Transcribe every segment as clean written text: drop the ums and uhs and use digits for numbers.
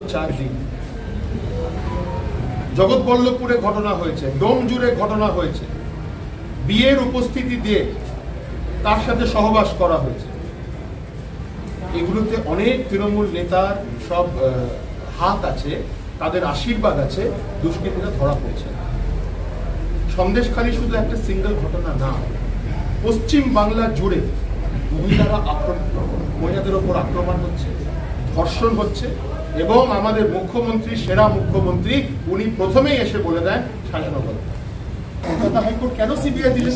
4 দিন জগৎবল্লভপুরে ঘটনা হয়েছে, ডোম জুড়ে ঘটনা হয়েছে, বিয়ের উপস্থিতি দিয়ে তার সাথে সহবাস করা হয়েছে। এগুলোতে অনেক তৃণমূল নেতার সব হাত আছে, তাদের আশীর্বাদ আছে, দুষ্কৃতীরা ধরা পড়ছে। সন্দেশখালী শুধু একটা সিঙ্গেল ঘটনা না, পশ্চিম বাংলা জুড়ে মহিলাদের ওপর আক্রমণ হচ্ছে, ধর্ষণ হচ্ছে, এবং আমাদের মুখ্যমন্ত্রী, সেরা মুখ্যমন্ত্রী, উনি প্রথমেই এসে বলে দেন শাসনগর। কলকাতা হাইকোর্ট কেন সিবিআই দিলেন?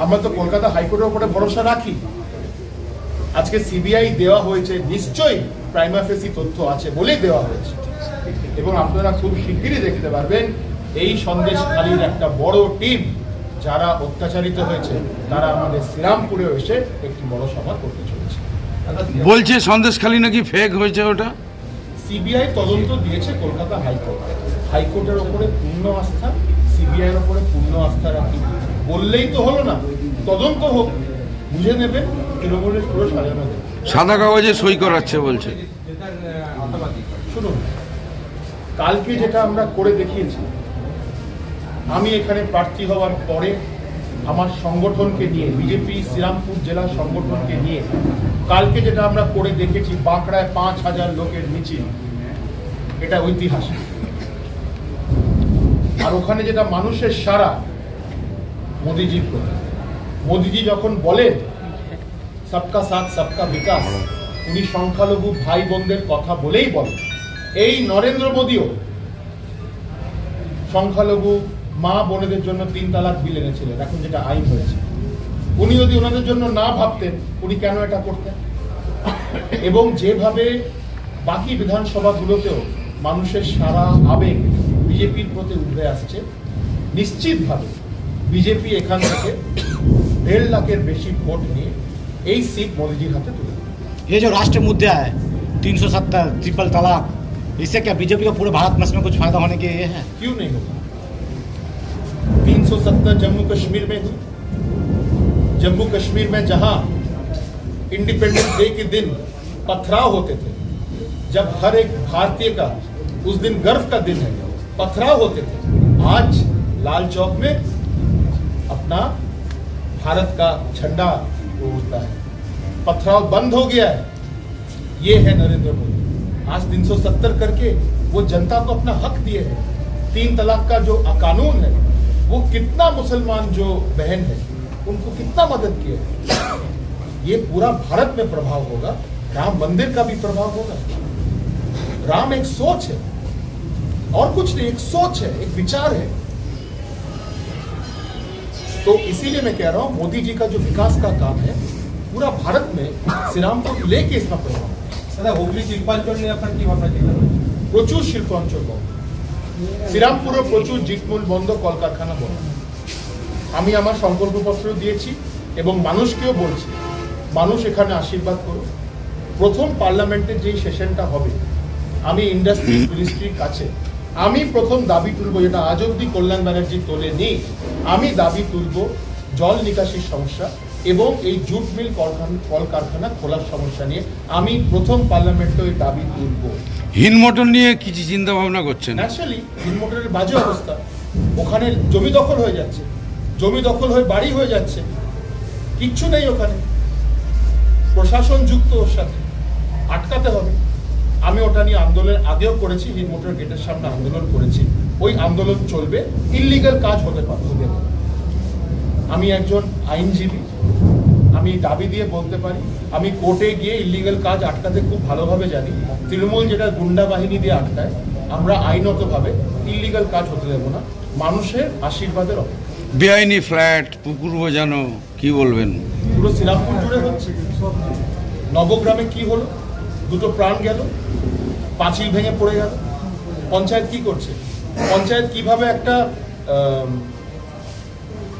আমরা তো কলকাতা হাইকোর্টের উপরে ভরসা রাখি। আজকে সিবিআই দেওয়া হয়েছে, নিশ্চয়ই প্রাইমা ফেসি তথ্য আছে বলেই দেওয়া হয়েছে, এবং আপনারা খুব শিগগিরই দেখতে পারবেন এই সন্দেশখালীর একটা বড় টিম যারা অত্যাচারিত হয়েছে তারা আমাদের শ্রীরামপুরে এসে একটি বড় সভা করতে চলেছে। বলছে সন্দেশখালী নাকি ফেক হয়েছে, ওটা সিবিআই তদন্ত দিয়েছে কলকাতা হাইকোর্ট। হাইকোর্টের ওপরে পূর্ণ আস্থা, সিবিআই এর ওপরে পূর্ণ আস্থা রাখি। বললেই তো হলো না, তদন্ত হোক, বুঝে নেবেন তৃণমূলের পুরো সাজানো দেবে। সাদা কাগজে সই করাচ্ছে বলছে। শুনুন, কালকে যেটা আমরা করে দেখিয়েছি, আমি এখানে প্রার্থী হওয়ার পরে আমার সংগঠনকে নিয়ে, বিজেপি শ্রীরামপুর জেলা সংগঠনকে নিয়ে কালকে যেটা আমরা করে দেখেছি, বাঁকড়ায় 5000 লোকের মিছিল, এটা ঐতিহাসিক। আর ওখানে যেটা মানুষের সারা মোদিজির প্রতি, মোদিজি যখন বলেন সবকা সাথ সবকা বিকাশ, উনি সংখ্যালঘু ভাই বোনদের কথা বলেই বলেন। এই নরেন্দ্র মোদীও সংখ্যালঘু মা বোনেদের জন্য 3 তালাক বিল এনেছিলেন, এখন যেটা আইন হয়েছে। উনি যদি ওনাদের জন্য না ভাবতেন, উনি কেন এটা করতেন? এবং যেভাবে বাকি বিধানসভাগুলোতেও মানুষের সারা আবেগ বিজেপির প্রতি উঠে আসছে, নিশ্চিতভাবে বিজেপি এখান থেকে 1.5 লাখের বেশি ভোট নিয়ে এই सीट मोदी हाथे तुले। ये जो राष्ट्र मुद्दा है 370 ट्रिपल तलाक, इससे क्या बीजेपी को पूरे भारत में इसमें कुछ फायदा होने के ये है? क्यों नहीं होगा? 370 जम्मू कश्मीर में हुई। जम्मू कश्मीर में जहां इंडिपेंडेंस डे के दिन पथराव होते थे, जब हर एक भारतीय का उस दिन गर्व का दिन है, पथराव होते थे, आज लाल चौक में अपना भारत का झंडा उड़ता है, पथराव बंद हो गया है। ये है नरेंद्र मोदी। आज 370 करके वो जनता को अपना हक दिए है। 3 तलाक का जो कानून है, वो कितना मुसलमान जो बहन है उनको कितना मदद किया है। ये पूरा भारत में प्रभाव होगा, राम मंदिर का भी प्रभाव होगा। राम एक सोच है और कुछ नहीं, एक सोच है, एक विचार है। तो इसीलिए मैं कह रहा हूं, मोदी जी का जो विकास का काम है पूरा भारत में श्रीरामपुर लेके इसका प्रभाव। হুগলি শিল্পাঞ্চল নিয়ে আপনার কি ভাবনা চিন্তা? প্রচুর শিল্পাঞ্চল বন্ধ, শ্রীরামপুরে প্রচুর জিটমূল বন্ধ, কলকারখানা বন্ধ। আমি আমার সংকল্পপত্র দিয়েছি এবং মানুষকেও বলছি, মানুষ এখানে আশীর্বাদ করুন। প্রথম পার্লামেন্টের যেই সেশনটা হবে, আমি ইন্ডাস্ট্রিজ মিনিস্ট্রির কাছে আমি প্রথম দাবি তুলব, যেটা আজ অব্দি কল্যাণ ব্যানার্জি তোলেনি। আমি দাবি তুলব জল নিকাশির সমস্যা এবং এই জুট মিল কলকারখানা খোলার সমস্যা নিয়ে আমি প্রথম পার্লামেন্টে ওই দাবি তুলব। হিনমটন নিয়ে কিছু চিন্তা ভাবনা করছেন? ন্যাচারালি হিনমটনের বাজে অবস্থা, ওখানে জমি দখল হয়ে যাচ্ছে, জমি দখল হয়ে বাড়ি হয়ে যাচ্ছে, কিচ্ছু নেই ওখানে। প্রশাসন যুক্ত ওর সাথে, আটকাতে হবে। আমি ওটা নিয়ে আন্দোলন আগেও করেছি, হিনমটর গেটের সামনে আন্দোলন করেছি, ওই আন্দোলন চলবে। ইললিগাল কাজ হতে পারে। আমি একজন আইনজীবী, আমি দাবি দিয়ে বলতে পারি, আমি কোর্টে গিয়ে ইললিগাল কাজ আটকাতে খুব ভালোভাবে জানি। তৃণমূল যেটা গুন্ডা বাহিনী দিয়ে আটকায়, আমরা আইনতভাবে ইললিগাল কাজ হতে দেব না। মানুষের আশীর্বাদের অপেক্ষা। বেআইনি ফ্ল্যাট, পুকুর বোঝানো, কি বলবেন? পুরো শ্রীরামপুর জুড়ে হচ্ছে। নবগ্রামে কি হলো? 2টো প্রাণ গেল, পাঁচিল ভেঙে পড়ে গেল। পঞ্চায়েত কি করছে? পঞ্চায়েত কিভাবে একটা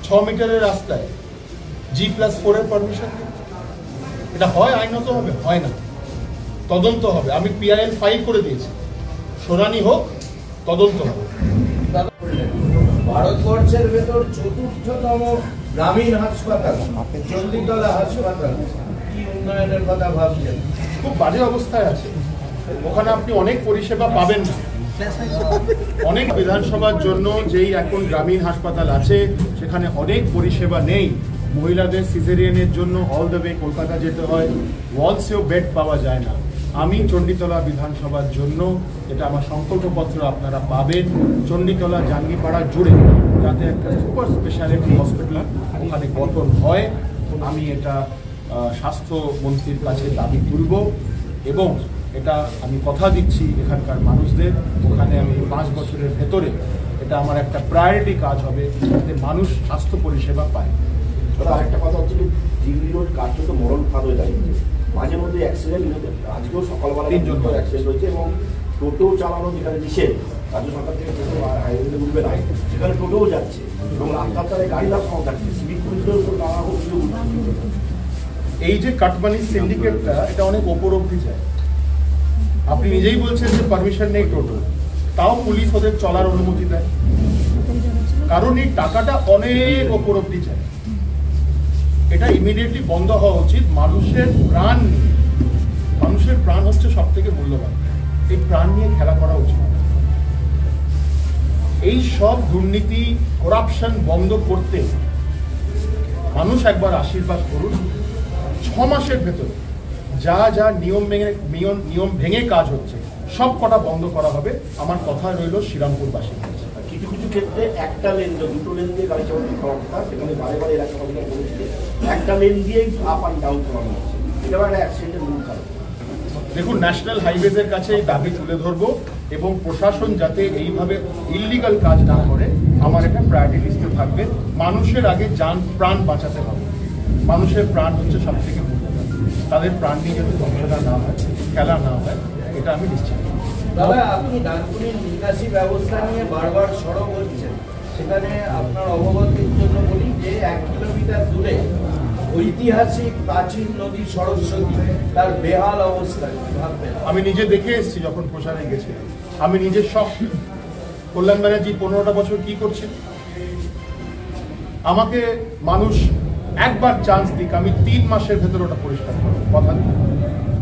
6 মিটারের রাস্তায় G+4 এর পারমিশন? এটা হয় আইনত হবে? হয় না। তদন্ত হবে। আমি PIL ফাইল করে দিয়েছি, শুনানি হোক, তদন্ত হবে। ভারতবর্ষের ভেতর 4র্থতম গ্রামীণ হাসপাতাল, চণ্ডীতলা হাসপাতাল, কি উন্নয়নের কথা ভাবছেন? খুব বাজে অবস্থায় আছে। ওখানে আপনি অনেক পরিষেবা পাবেন না। অনেক বিধানসভার জন্য যেই এখন গ্রামীণ হাসপাতাল আছে সেখানে অনেক পরিষেবা নেই। মহিলাদের সিজারিয়ানের জন্য অল দ্য ওয়ে কলকাতা যেতে হয়, ওয়ালসেও বেড পাওয়া যায় না। আমি চণ্ডীতলা বিধানসভার জন্য, এটা আমার সংকল্পপত্র আপনারা পাবেন, চণ্ডীতলা জাঙ্গিপাড়া জুড়ে যাতে একটা সুপার স্পেশালিটি হসপিটাল ওখানে গঠন হয়, আমি এটা স্বাস্থ্যমন্ত্রীর কাছে দাবি তুলব এবং এটা আমি কথা দিচ্ছি এখানকার মানুষদের, ওখানে আমি 5 বছরের ভেতরে এটা আমার একটা প্রায়োরিটি কাজ হবে যাতে মানুষ স্বাস্থ্য পরিষেবা পায়। আরেকটা কথা হচ্ছে যে দিল্লি রোড কাজটা তো মরণ ফাঁদ হয়ে দাঁড়িয়েছে, মাঝে মধ্যে অ্যাক্সিডেন্ট, আজকেও সকালবেলা 3 জন অ্যাক্সিডেন্ট হয়েছে এবং টোটো চালানো যেখানে নিষেধ, রাজ্য সরকার থেকে টোটো হাইওয়েতে উঠবে না, সেখানে টোটোও যাচ্ছে এবং রাস্তার তারে গাড়ি রাস্তাও যাচ্ছে, সিভিক পুলিশের উপর নানা অভিযোগ উঠছে। এই যে কাটমানি সিন্ডিকেটটা এটা অনেক ওপর অব্দি যায়। আপনি নিজেই বলছেন যে পারমিশন নেই টোটো, তাও পুলিশ ওদের চলার অনুমতি দেয়, কারণ এই টাকাটা অনেক ওপর অব্দি যায়। এটা ইমিডিয়েটলি বন্ধ হওয়া উচিত। মানুষের প্রাণ নিয়ে, মানুষের প্রাণ হচ্ছে সব থেকে মূল্যবান, এই প্রাণ নিয়ে খেলা করা উচিত। এই সব দুর্নীতি করাপশন বন্ধ করতে মানুষ একবার আশীর্বাদ করুন। 6 মাসের ভেতরে যা যা নিয়ম ভেঙে কাজ হচ্ছে সব কটা বন্ধ করা হবে। আমার কথা রইল শ্রীরামপুরবাসীর কাছে। কিছু কিছু ক্ষেত্রে একটা লেন, দুটো লেন দিয়ে গাড়ি চালানো করা কথা, সেখানে বারে বারে এলাকা ঘটনা করেছে, একটা লেন দিয়েই আপ অ্যান্ড ডাউন করানো হচ্ছে, এটা একটা অ্যাক্সিডেন্টের মূল কারণ। দেখুন, ন্যাশনাল হাইওয়েজের কাছে এই দাবি তুলে ধরবো এবং প্রশাসন যাতে এইভাবে ইললিগাল কাজ না করে আমার একটা প্রায়োরিটি লিস্টে থাকবে। মানুষের আগে প্রাণ বাঁচাতে হবে, মানুষের প্রাণ হচ্ছে সব থেকে মূল্যবান। তাদের প্রাণ নিয়ে যাতে ধ্বংসটা না হয়, খেলা না হয়, এটা আমি নিশ্চিত। দাদা, আপনি ডানকুনির নিকাশি ব্যবস্থা নিয়ে বারবার সরব হচ্ছেন, সেখানে আপনার অবগতির জন্য বলি যে 1 কিলোমিটার দূরে ঐতিহাসিক প্রাচীন নদী সরস্বতী, তার বেহাল অবস্থা ভাববেন। আমি নিজে দেখে এসেছি যখন প্রচারে গেছি, আমি নিজে সব। কল্যাণ ব্যানার্জি 15টা বছর কি করছেন, আমাকে মানুষ একবার চান্স দিক, আমি 3 মাসের ভেতরে ওটা পরিষ্কার করবো, কথা দিই।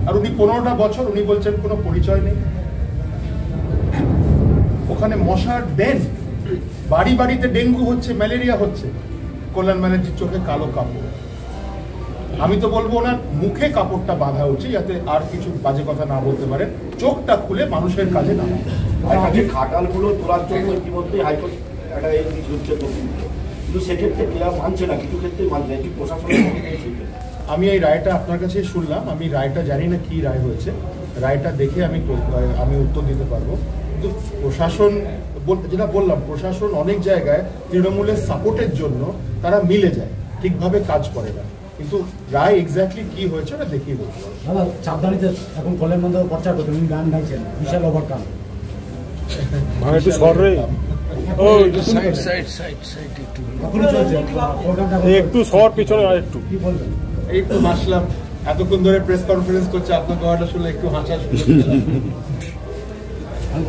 আর উনি 15টা বছর উনি বলছেন কোনো পরিচয় নেই। ওখানে মশার ডেন, বাড়ি বাড়িতে ডেঙ্গু হচ্ছে, ম্যালেরিয়া হচ্ছে। কল্যাণ ব্যানার্জির চোখে কালো কাপড়। আমি তো বলবো ওনার মুখে কাপড়টা বাঁধা উচিত যাতে আর কিছু বাজে কথা না বলতে পারেন, চোখটা খুলে মানুষের কাজে না। খাটালগুলো তোলার জন্য ইতিমধ্যে হাইকোর্ট একটা এই হচ্ছে, কিন্তু সেক্ষেত্রে ক্রীড়া মানছে না, কিছু ক্ষেত্রে মানছে না, কি প্রশাসনের। আমি এই রায়টা আপনার কাছে শুনলাম, আমি রায়টা জানি না কি রায় হয়েছে, রায়টা দেখে আমি উত্তর দিতে পারবো। কিন্তু প্রশাসন, যেটা বললাম, প্রশাসন অনেক জায়গায় তৃণমূলের সাপোর্টের জন্য তারা মিলে যায়, ঠিকভাবে কাজ করে না। কিন্তু রায় এক্স্যাক্টলি কি হয়েছে ওটা দেখিয়ে দেবো। দাদা, চাপদানিতে এখন কলের মধ্যে প্রচার করতে উনি গান গাইছেন, বিশাল ওভারকাম। একটু শর্ট একটু শর্ট পিছনে আর একটু কি বলবেন? এই একটু হাসলাম, এতক্ষণ ধরে প্রেস কনফারেন্স করছে, আপনার কথাটা শুনলে একটু হাসা শুরু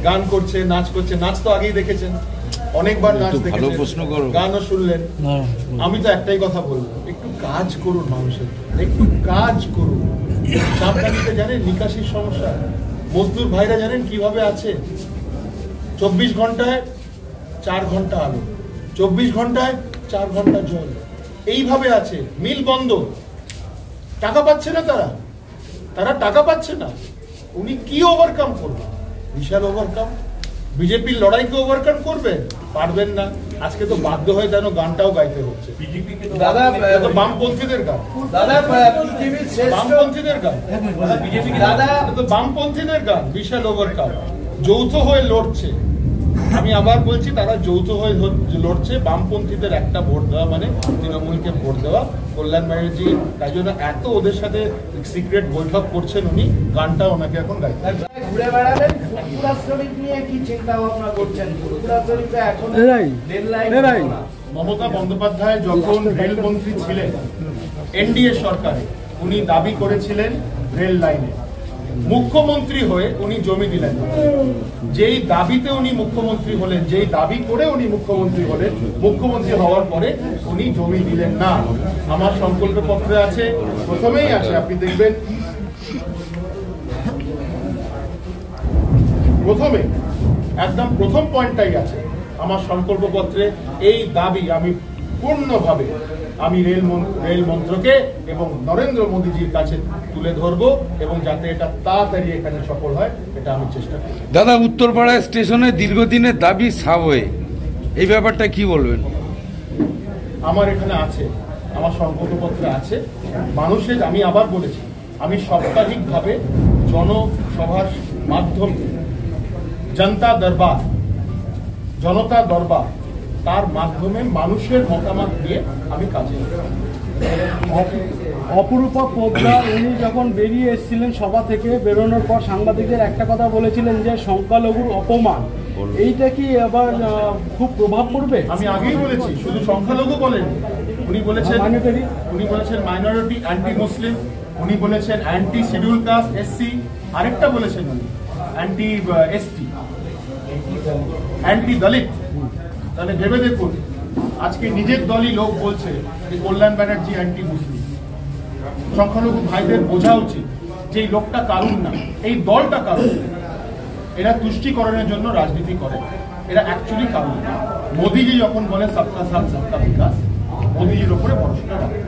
গান করছে, নাচ করছে, নাচ তো আগেই দেখেছেন, অনেকবার নাচ দেখেছেন, গানও শুনলেন। আমি তো একটাই কথা বলবো, একটু কাজ করুন, মানুষের একটু কাজ করুন। সাবধানিতে জানেন নিকাশির সমস্যা, মজদুর ভাইরা জানেন কিভাবে আছে, 24 ঘন্টায় 4 ঘন্টা আলো, 24 ঘন্টায় 4 ঘন্টা জল, এইভাবে আছে। মিল বন্ধ, টাকা পাচ্ছে না, তারা টাকা পাচ্ছে না। উনি কি ওভারকাম করবেন? বিশাল ওভারকাম। বিজেপির লড়াইকে ওভারকাম করবেন? পারবেন না। আজকে তো বাধ্য হয়ে যেন গানটাও গাইতে হচ্ছে। দাদা, বামপন্থীদের গান, দাদা পৃথিবীর শ্রেষ্ঠ বামপন্থীদের গান, বিজেপি, দাদা তো বামপন্থীদের গান, বিশাল ওভারকাম। যৌথ হয়ে লড়ছে, আমি আবার বলছি, তারা যৌথ হয়ে লড়ছে। বামপন্থীদের একটা ভোট দেওয়া মানে তৃণমূলকে ভোট দেওয়া। কল্যাণ ব্যানার্জি তাই জন্য এত ওদের সাথে সিক্রেট বৈঠক করছেন উনি, গানটা ওনাকে এখন গাইতে। ঘুরে বেড়াবেন, ফুরফুরা শরীফ নিয়ে কি চিন্তা ভাবনা করছেন? ফুরফুরা শরীফে এখন রেল লাইন, মমতা বন্দ্যোপাধ্যায় যখন রেলমন্ত্রী ছিলেন এনডিএ সরকারে, উনি দাবি করেছিলেন রেল লাইনে। মুখ্যমন্ত্রী হয়ে উনি জমি দিলেন। যেই দাবিতে উনি মুখ্যমন্ত্রী হলেন, যেই দাবি করে উনি মুখ্যমন্ত্রী হলেন, মুখ্যমন্ত্রী হওয়ার পরে উনি জমি দিলেন না। আমার সংকল্প পত্রে আছে, প্রথমেই আছে, আপনি দেখবেন প্রথমে একদম প্রথম পয়েন্টটাই আছে আমার সংকল্পপত্রে, এই দাবি আমি পূর্ণভাবে আমি রেল মন্ত্রকে এবং নরেন্দ্র মোদীজির কাছে তুলে ধরবো এবং যাতে এটা তাড়াতাড়ি এখানে সফল হয় এটা আমি চেষ্টা করব। দাদা, উত্তরপাড়া স্টেশনে দীর্ঘদিনের দাবি সাবওয়ে, এই ব্যাপারটা কি বলবেন? আমার এখানে আছে, আমার সংকল্পপত্রে আছে। মানুষের, আমি আবার বলেছি, আমি সাপ্তাহিকভাবে জনসভার মাধ্যমে জনতা দরবার তার মাধ্যমে মানুষের মতামত দিয়ে আমি কাজে অপরূপা পোদ্দার উনি যখন বেরিয়ে এসেছিলেন সভা থেকে, বেরোনোর পর সাংবাদিকদের একটা কথা বলেছিলেন যে সংখ্যালঘুর অপমান, এইটা কি আবার খুব প্রভাব পড়বে? আমি আগেই বলেছি, শুধু সংখ্যালঘু বলেন, উনি বলেছেন মাইনরিটি, অ্যান্টি মুসলিম, উনি বলেছেন অ্যান্টি শিডিউল কাস্ট এসসি, আরেকটা বলেছেন উনি অ্যান্টি এসটি, অ্যান্টি দলিত। তাহলে ভেবে দেখুন, আজকে নিজের দলই লোক বলছে যে কল্যাণ ব্যানার্জি অ্যান্টি মুসলিম। সংখ্যালঘু ভাইদের বোঝা উচিত যে এই লোকটা কারণ না, এই দলটা কারণ। এরা তুষ্টিকরণের জন্য রাজনীতি করে, এরা অ্যাকচুয়ালি কারণ না। মোদিজি যখন বলে সবকা সাথ সবকা বিকাশ, মোদিজির ওপরে ভরসা রাখে।